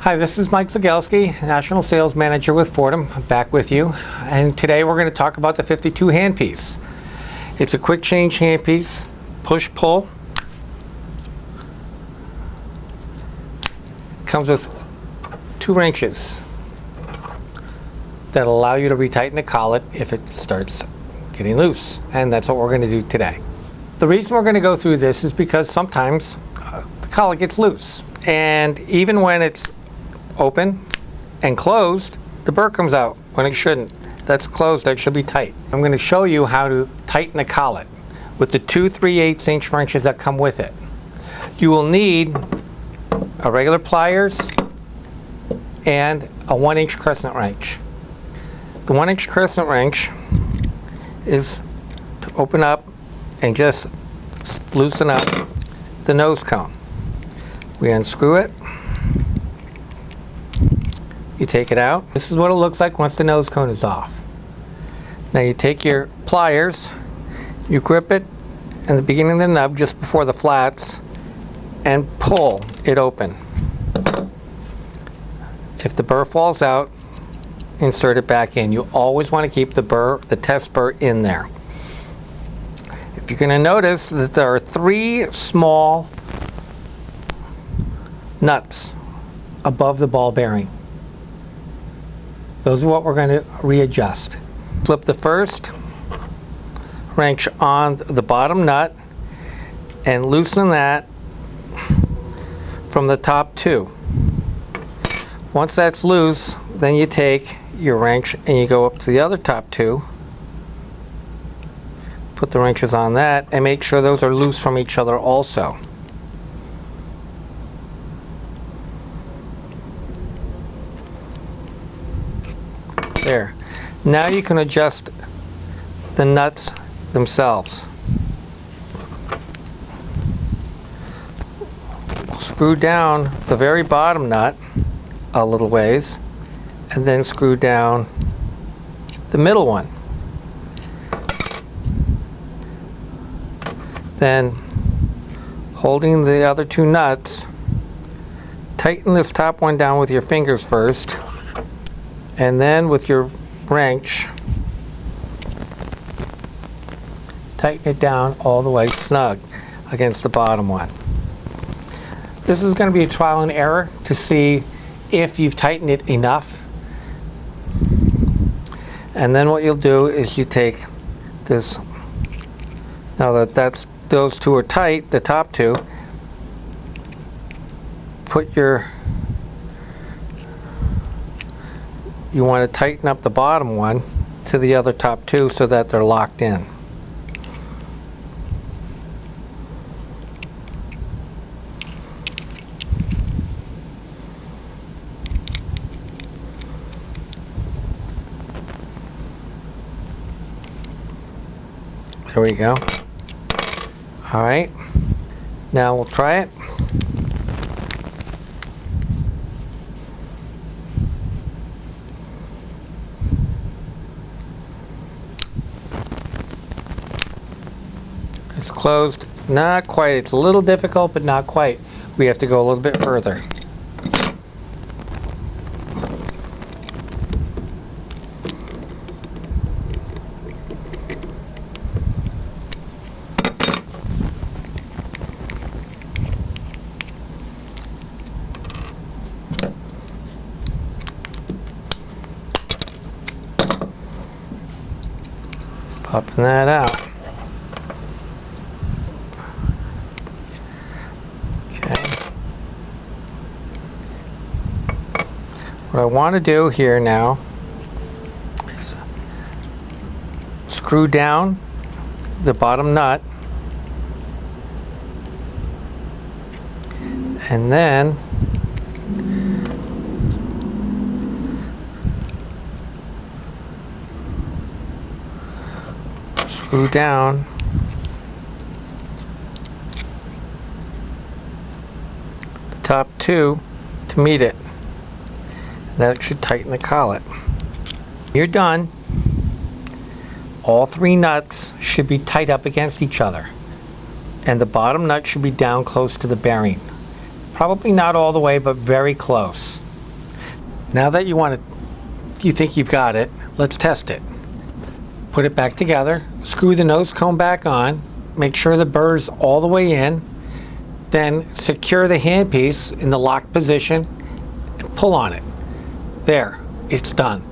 Hi, this is Mike Zagelski, National Sales Manager with Foredom. I'm back with you, and today we're going to talk about the 52 handpiece. It's a quick change handpiece, push-pull. Comes with 2 wrenches that allow you to retighten the collet if it starts getting loose, and that's what we're going to do today. The reason we're going to go through this is because sometimes the collet gets loose, and even when it's open and closed, the burr comes out when it shouldn't. That's closed, that should be tight. I'm going to show you how to tighten the collet with the 2 3/8" wrenches that come with it. You will need a regular pliers and a 1-inch crescent wrench. The 1-inch crescent wrench is to open up and just loosen up the nose cone. We unscrew it. You take it out. This is what it looks like once the nose cone is off. Now you take your pliers, you grip it in the beginning of the nub just before the flats and pull it open. If the burr falls out, insert it back in. You always want to keep the test burr in there. If you're going to notice that there are 3 small nuts above the ball bearing. Those are what we're going to readjust. Flip the first wrench on the bottom nut and loosen that from the top 2. Once that's loose, then you take your wrench and you go up to the other top 2. Put the wrenches on that and make sure those are loose from each other also. There. Now you can adjust the nuts themselves. Screw down the very bottom nut a little ways and then screw down the middle one. Then, holding the other 2 nuts, tighten this top one down with your fingers first, and then with your wrench, tighten it down all the way snug against the bottom one. This is going to be a trial and error to see if you've tightened it enough. And then what you'll do is you take this, now that those 2 are tight, the top 2, you want to tighten up the bottom one to the other top 2 so that they're locked in. There we go. All right, now we'll try it. It's closed. Not quite. It's a little difficult, but not quite. We have to go a little bit further. Popping that out. What I want to do here now is screw down the bottom nut and then screw down the top 2 to meet it. That should tighten the collet. You're done. All 3 nuts should be tight up against each other, and the bottom nut should be down close to the bearing. Probably not all the way, but very close. Now that you think you've got it, let's test it. Put it back together, screw the nose cone back on, make sure the burr's all the way in, then secure the handpiece in the locked position and pull on it. There, it's done.